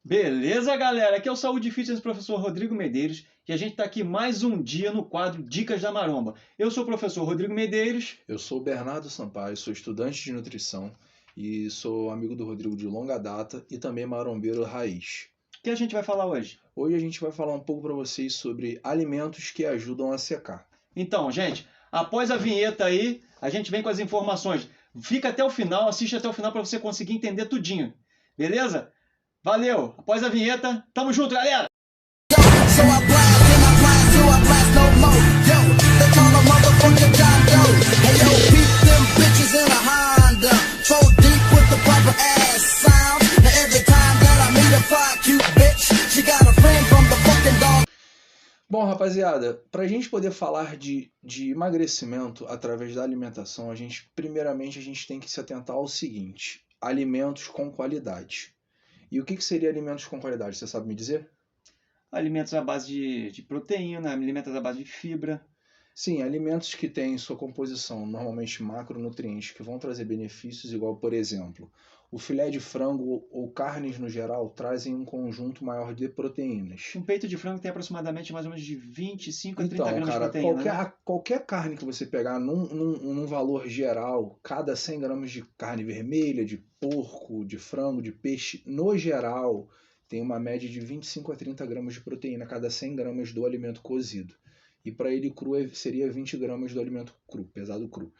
Beleza, galera? Aqui é o Saúde Fitness professor Rodrigo Medeiros e a gente está aqui mais um dia no quadro Dicas da Maromba. Eu sou o professor Rodrigo Medeiros. Eu sou o Bernardo Sampaio, sou estudante de nutrição e sou amigo do Rodrigo de longa data e também marombeiro raiz. O que a gente vai falar hoje? Hoje a gente vai falar um pouco para vocês sobre alimentos que ajudam a secar. Então, gente, após a vinheta aí, a gente vem com as informações. Fica até o final, assiste até o final para você conseguir entender tudinho. Beleza? Valeu! Após a vinheta, tamo junto, galera! Bom, rapaziada, para a gente poder falar de emagrecimento através da alimentação, primeiramente a gente tem que se atentar ao seguinte: alimentos com qualidade. E o que seria alimentos com qualidade? Você sabe me dizer? Alimentos à base de proteína, alimentos à base de fibra. Sim, alimentos que têm em sua composição normalmente macronutrientes que vão trazer benefícios, igual, por exemplo, o filé de frango ou carnes no geral trazem um conjunto maior de proteínas. Um peito de frango tem aproximadamente mais ou menos de 25 a 30 Então, gramas cara, de proteína. qualquer carne que você pegar num valor geral, cada 100 gramas de carne vermelha, de porco, de frango, de peixe, no geral, tem uma média de 25 a 30 gramas de proteína a cada 100 gramas do alimento cozido. E para ele cru seria 20 gramas do alimento cru, pesado cru.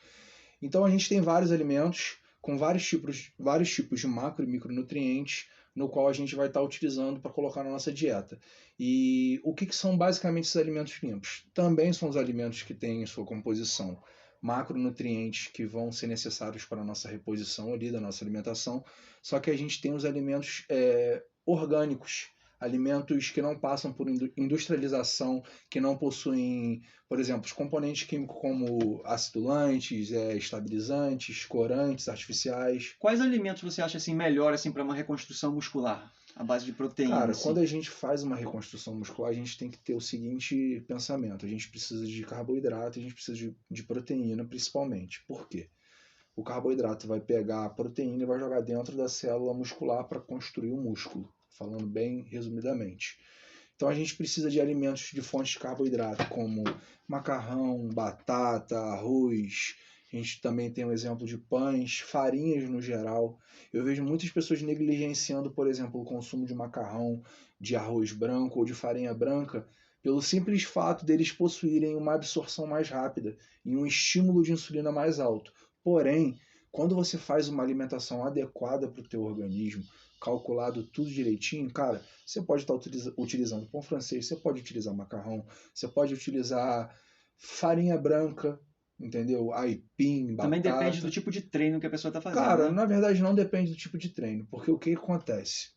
Então a gente tem vários alimentos com vários tipos de macro e micronutrientes, no qual a gente vai estar utilizando para colocar na nossa dieta. E o que são basicamente esses alimentos limpos? Também são os alimentos que têm em sua composição macronutrientes que vão ser necessários para a nossa reposição ali da nossa alimentação, só que a gente tem os alimentos orgânicos, alimentos que não passam por industrialização, que não possuem, por exemplo, os componentes químicos como acidulantes, estabilizantes, corantes artificiais. Quais alimentos você acha assim melhor assim para uma reconstrução muscular, à base de proteína? Cara, assim? Quando a gente faz uma reconstrução muscular, a gente tem que ter o seguinte pensamento: a gente precisa de carboidrato, a gente precisa de proteína principalmente. Por quê? O carboidrato vai pegar a proteína e vai jogar dentro da célula muscular para construir o músculo, falando bem resumidamente. Então a gente precisa de alimentos de fontes de carboidrato, como macarrão, batata, arroz. A gente também tem um exemplo de pães, farinhas no geral. Eu vejo muitas pessoas negligenciando, por exemplo, o consumo de macarrão, de arroz branco ou de farinha branca, pelo simples fato deles possuírem uma absorção mais rápida e um estímulo de insulina mais alto. Porém, quando você faz uma alimentação adequada para o teu organismo, calculado tudo direitinho, cara, você pode estar utilizando pão francês, você pode utilizar macarrão, você pode utilizar farinha branca, entendeu? Aipim, batata. Também depende do tipo de treino que a pessoa está fazendo. Cara, né? Na verdade não depende do tipo de treino, porque o que acontece?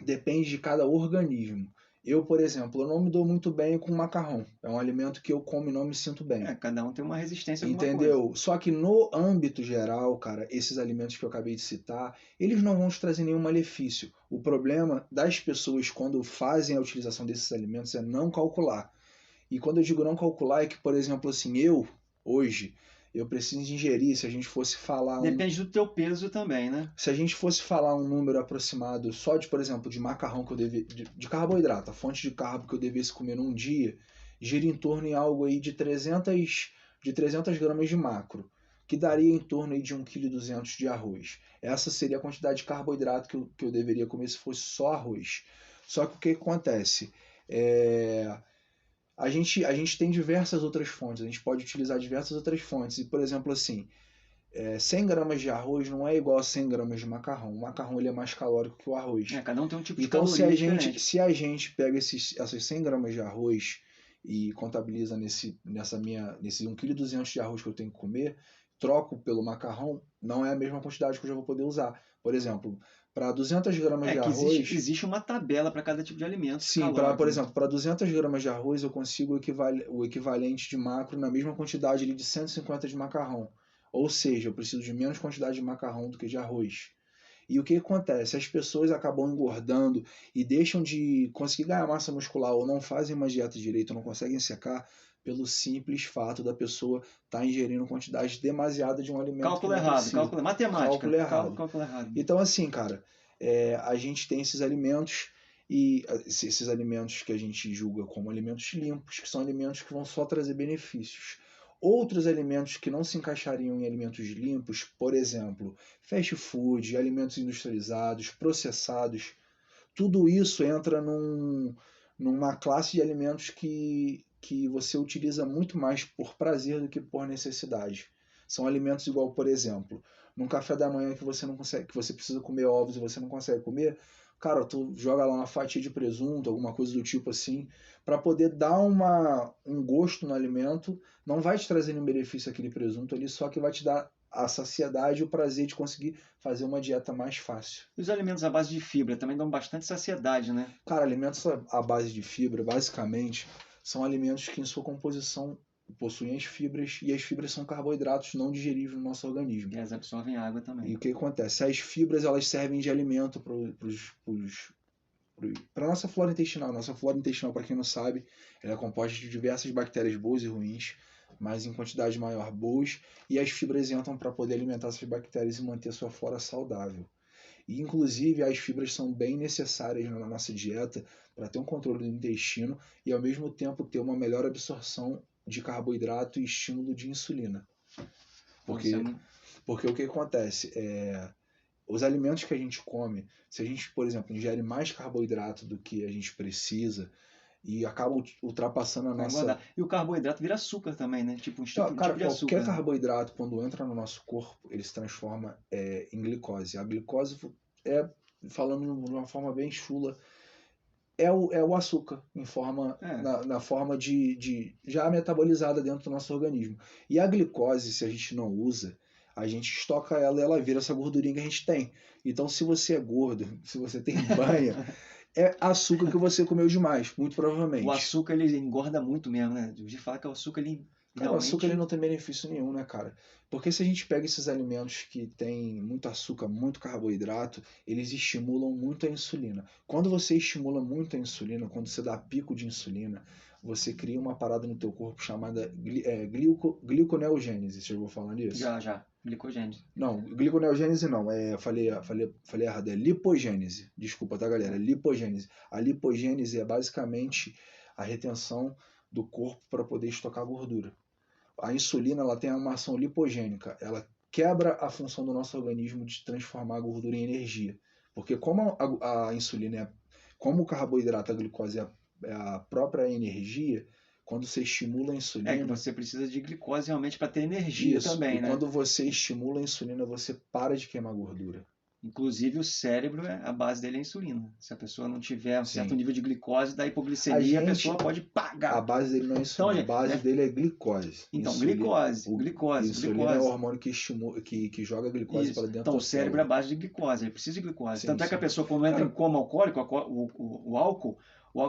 Depende de cada organismo. Eu, por exemplo, eu não me dou muito bem com macarrão. É um alimento que eu como e não me sinto bem. Cada um tem uma resistência a alguma Entendeu? coisa. Só que no âmbito geral, cara, esses alimentos que eu acabei de citar, eles não vão te trazer nenhum malefício. O problema das pessoas quando fazem a utilização desses alimentos é não calcular. E quando eu digo não calcular é que, por exemplo, assim, hoje, eu preciso ingerir, se a gente fosse falar... Depende do teu peso também, né? Se a gente fosse falar um número aproximado só de, por exemplo, de macarrão que eu de carboidrato, a fonte de carbo que eu devesse comer num dia, gira em torno de algo aí de 300 gramas de macro, que daria em torno aí de 1,2 kg de arroz. Essa seria a quantidade de carboidrato que eu deveria comer se fosse só arroz. Só que o que acontece? A gente tem diversas outras fontes, a gente pode utilizar diversas outras fontes. E, por exemplo, assim, 100 gramas de arroz não é igual a 100 gramas de macarrão. O macarrão ele é mais calórico que o arroz. Cada um tem um tipo de Então, caloria diferente. se a gente pega essas 100 gramas de arroz e contabiliza nesse 1,2 kg de arroz que eu tenho que comer, troco pelo macarrão, não é a mesma quantidade que eu já vou poder usar. Por exemplo, para 200 gramas de arroz... Existe uma tabela para cada tipo de alimento. Sim, por exemplo, para 200 gramas de arroz eu consigo o equivalente de macro na mesma quantidade ali de 150 de macarrão. Ou seja, eu preciso de menos quantidade de macarrão do que de arroz. E o que acontece? As pessoas acabam engordando e deixam de conseguir ganhar massa muscular ou não fazem uma dieta direito, não conseguem secar pelo simples fato da pessoa estar ingerindo quantidade demasiada de um alimento. Cálculo errado, matemática. Cálculo errado. Então, assim, cara, a gente tem esses alimentos, e esses alimentos que a gente julga como alimentos limpos, que são alimentos que vão só trazer benefícios. Outros alimentos que não se encaixariam em alimentos limpos, por exemplo, fast food, alimentos industrializados, processados, tudo isso entra numa classe de alimentos que você utiliza muito mais por prazer do que por necessidade. São alimentos igual, por exemplo, num café da manhã que você não consegue, que você precisa comer ovos e você não consegue comer, cara, tu joga lá uma fatia de presunto, alguma coisa do tipo assim, para poder dar um gosto no alimento. Não vai te trazer nenhum benefício aquele presunto ali, só que vai te dar a saciedade e o prazer de conseguir fazer uma dieta mais fácil. E os alimentos à base de fibra também dão bastante saciedade, né? Cara, alimentos à base de fibra, basicamente, são alimentos que em sua composição possuem as fibras, e as fibras são carboidratos não digeríveis no nosso organismo. E elas absorvem água também. E o que acontece? As fibras, elas servem de alimento para a nossa flora intestinal. Nossa flora intestinal, para quem não sabe, ela é composta de diversas bactérias boas e ruins, mas em quantidade maior boas, e as fibras entram para poder alimentar essas bactérias e manter a sua flora saudável. E, inclusive, as fibras são bem necessárias na nossa dieta para ter um controle do intestino e, ao mesmo tempo, ter uma melhor absorção de carboidrato e estímulo de insulina. Porque o que acontece? Os alimentos que a gente come, se a gente, por exemplo, ingere mais carboidrato do que a gente precisa e acaba ultrapassando a nossa... E o carboidrato vira açúcar também, né? Tipo um tipo de açúcar. Qualquer carboidrato, quando entra no nosso corpo, ele se transforma em glicose. A glicose, falando de uma forma bem chula, é o açúcar na forma de já metabolizada dentro do nosso organismo. E a glicose, se a gente não usa, a gente estoca ela e ela vira essa gordurinha que a gente tem. Então, se você é gordo, se você tem banha, é açúcar que você comeu demais, muito provavelmente. O açúcar, ele engorda muito mesmo, né? De falar que o açúcar, ele Cara, o açúcar ele não tem benefício nenhum, né, cara? Porque se a gente pega esses alimentos que tem muito açúcar, muito carboidrato, eles estimulam muito a insulina. Quando você estimula muito a insulina, quando você dá pico de insulina, você cria uma parada no teu corpo chamada gliconeogênese. Você já ouviu falar nisso? Já. Glicogênese. Não, gliconeogênese não. Falei errado. É lipogênese. Desculpa, tá, galera? Lipogênese. A lipogênese é basicamente a retenção do corpo para poder estocar gordura. A insulina ela tem uma ação lipogênica. Ela quebra a função do nosso organismo de transformar a gordura em energia. Porque como a insulina como o carboidrato, a glicose é a própria energia, quando você estimula a insulina... É que você precisa de glicose realmente para ter energia também, né? Quando você estimula a insulina, você para de queimar gordura. Inclusive o cérebro, a base dele é a insulina. Se a pessoa não tiver um certo nível de glicose, da hipoglicemia, a pessoa pode pagar. A base dele não é insulina, então, a base dele é glicose. Então, glicose. Insulina é o hormônio que joga a glicose para dentro do cérebro. Então, o cérebro é a base de glicose, ele precisa de glicose. Tanto é que a pessoa, quando entra em coma alcoólico, o álcool,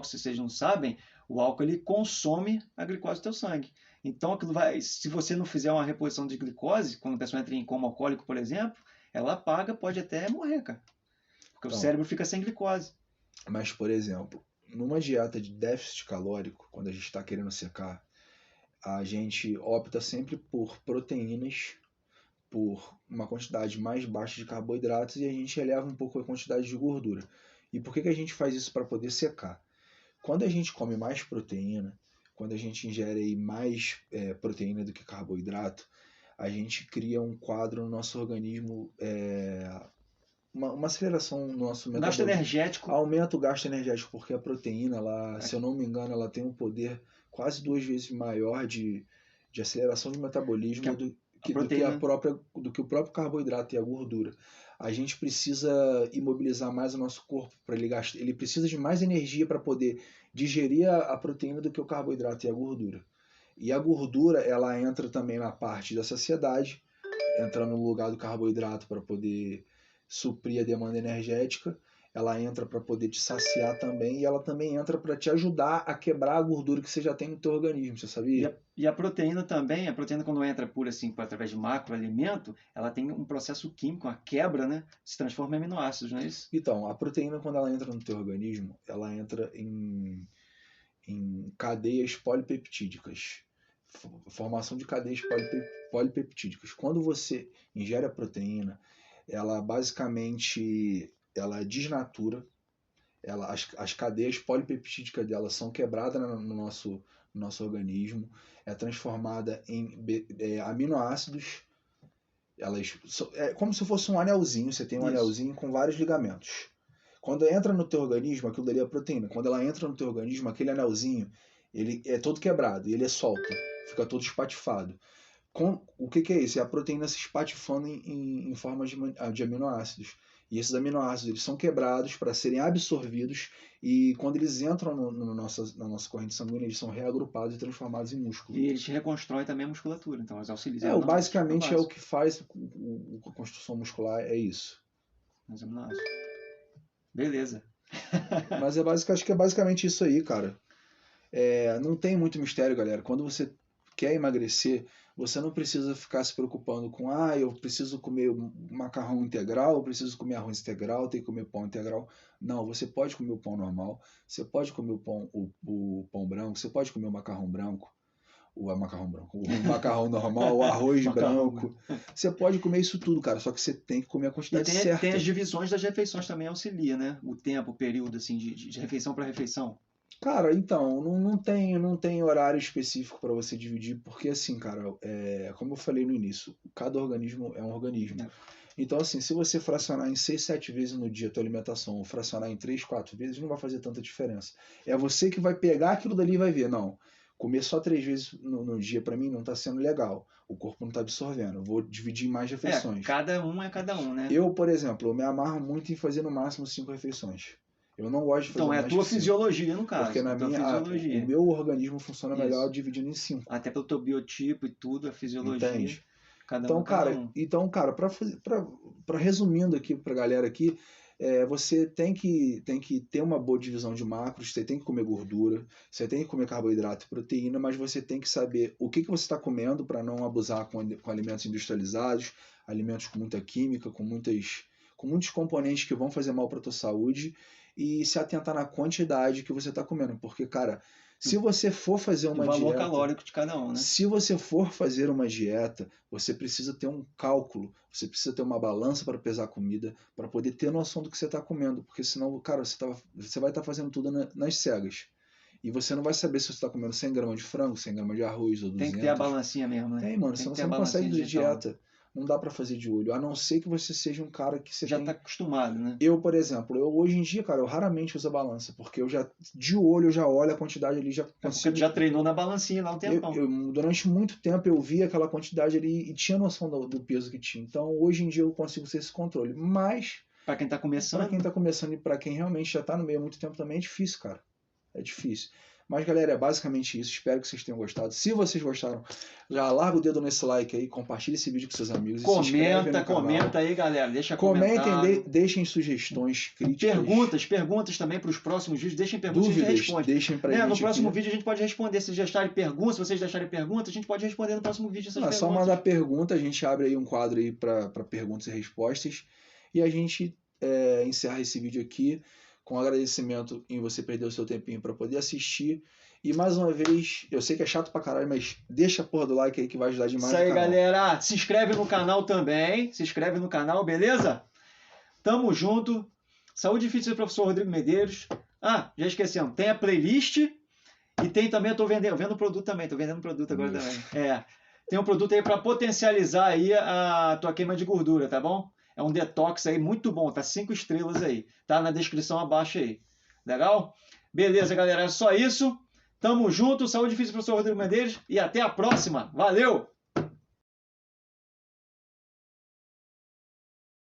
se vocês não sabem, o álcool ele consome a glicose do teu sangue. Então, aquilo se você não fizer uma reposição de glicose, quando a pessoa entra em coma alcoólico, por exemplo, ela apaga, pode até morrer, cara. Porque o cérebro fica sem glicose. Mas, por exemplo, numa dieta de déficit calórico, quando a gente está querendo secar, a gente opta sempre por proteínas, por uma quantidade mais baixa de carboidratos, e a gente eleva um pouco a quantidade de gordura. E por que a gente faz isso para poder secar? Quando a gente come mais proteína, quando a gente ingere mais proteína do que carboidrato, a gente cria um quadro no nosso organismo, uma aceleração no nosso metabolismo. Gasto energético. Aumenta o gasto energético, porque a proteína, se eu não me engano, ela tem um poder quase 2 vezes maior de aceleração de metabolismo do que o próprio carboidrato e a gordura. A gente precisa imobilizar mais o nosso corpo para ele precisa de mais energia para poder digerir a proteína do que o carboidrato e a gordura. E a gordura, ela entra também na parte da saciedade, entra no lugar do carboidrato para poder suprir a demanda energética, ela entra para poder te saciar também, e ela também entra para te ajudar a quebrar a gordura que você já tem no teu organismo, você sabia? E a proteína também, quando entra pura assim, através de macroalimento, ela tem um processo químico, uma quebra, né? Se transforma em aminoácidos, não é isso? Então, a proteína, quando ela entra no teu organismo, ela entra em cadeias polipeptídicas. Formação de cadeias polipeptídicas. Quando você ingere a proteína, ela basicamente ela desnatura, as cadeias polipeptídicas dela são quebradas no nosso organismo, é transformada em aminoácidos. É como se fosse um anelzinho, você tem um anelzinho com vários ligamentos. Quando entra no teu organismo, aquilo dali é proteína. Quando ela entra no teu organismo, aquele anelzinho, ele é todo quebrado, ele é solto, fica todo espatifado. O que é isso? É a proteína se espatifando em forma de aminoácidos. E esses aminoácidos eles são quebrados para serem absorvidos e quando eles entram na nossa corrente sanguínea, eles são reagrupados e transformados em músculo. E eles reconstroem também a musculatura, então eles auxiliam. Basicamente é o que faz a construção muscular, é isso. Os aminoácidos. Beleza. Mas acho que é basicamente isso aí, cara. Não tem muito mistério, galera. Quando você quer emagrecer, você não precisa ficar se preocupando com eu preciso comer macarrão integral, eu preciso comer arroz integral, tenho que comer pão integral. Não, você pode comer o pão normal, você pode comer o pão branco, você pode comer o macarrão branco, o macarrão normal, o arroz branco. Você pode comer isso tudo, cara, só que você tem que comer a quantidade certa. Tem as divisões das refeições também auxilia, né? O tempo, o período assim, de refeição para refeição. Cara, então, não tem horário específico para você dividir, porque assim, cara, como eu falei no início, cada organismo é um organismo. Então, assim, se você fracionar em 6, 7 vezes no dia a tua alimentação, ou fracionar em 3, 4 vezes, não vai fazer tanta diferença. É você que vai pegar aquilo dali e vai ver, não, comer só 3 vezes no dia para mim não está sendo legal, o corpo não está absorvendo, eu vou dividir em mais refeições. Cada um é cada um, né? Eu, por exemplo, me amarro muito em fazer no máximo 5 refeições. Eu não gosto de fazer mais. Então, é a tua fisiologia, no caso. Porque o meu organismo funciona melhor dividindo em 5. Até pelo teu biotipo e tudo, a fisiologia. Entende? Então, cara, para resumindo aqui pra galera aqui, você tem que ter uma boa divisão de macros, você tem que comer gordura, você tem que comer carboidrato e proteína, mas você tem que saber o que você está comendo para não abusar com alimentos industrializados, alimentos com muita química, com muitos componentes que vão fazer mal para a tua saúde, e se atentar na quantidade que você está comendo. Porque, cara, se você for fazer uma dieta... O valor calórico de cada um, né? Se você for fazer uma dieta, você precisa ter um cálculo, você precisa ter uma balança para pesar a comida, para poder ter noção do que você está comendo. Porque senão, cara, você vai estar fazendo tudo nas cegas. E você não vai saber se você está comendo 100 gramas de frango, 100 gramas de arroz ou 200. Tem que ter a balancinha mesmo, né? Tem, mano. Senão você não consegue fazer dieta. Não dá pra fazer de olho, a não ser que você seja um cara que você já tá acostumado, né? Eu, por exemplo, hoje em dia, cara, eu raramente uso a balança, porque de olho eu já olho a quantidade ali, já consigo... Porque tu já treinou na balancinha lá um tempão. Durante muito tempo eu via aquela quantidade ali e tinha noção do peso que tinha. Então, hoje em dia eu consigo ter esse controle. Mas... Pra quem tá começando... Pra quem tá começando e pra quem realmente já tá no meio há muito tempo também é difícil, cara. É difícil. Mas, galera, é basicamente isso. Espero que vocês tenham gostado. Se vocês gostaram, já larga o dedo nesse like aí, compartilha esse vídeo com seus amigos. Comenta aí, galera. Deixa comentem, deixem sugestões, críticas. Perguntas também para os próximos vídeos. Deixem perguntas, dúvidas, a gente responde. Deixem pra gente no próximo aqui. vídeo a gente pode responder. Se vocês deixarem perguntas, a gente pode responder no próximo vídeo essas perguntas. É só mandar pergunta, a gente abre aí um quadro aí para perguntas e respostas. E a gente encerra esse vídeo aqui com agradecimento em você perder o seu tempinho para poder assistir. E mais uma vez, eu sei que é chato pra caralho, mas deixa a porra do like aí que vai ajudar demais. Isso aí, galera. Se inscreve no canal também. Se inscreve no canal, beleza? Tamo junto. Saúde e Fitness do professor Rodrigo Medeiros. Já esquecendo. Tem a playlist e tem também, eu vendo produto também. Tô vendendo produto agora também. Tem um produto aí para potencializar aí a tua queima de gordura, tá bom? É um detox aí muito bom, tá 5 estrelas aí. Tá na descrição abaixo aí. Legal? Beleza, galera. É só isso. Tamo junto. Saúde e Fitness do professor Rodrigo Medeiros. E até a próxima. Valeu!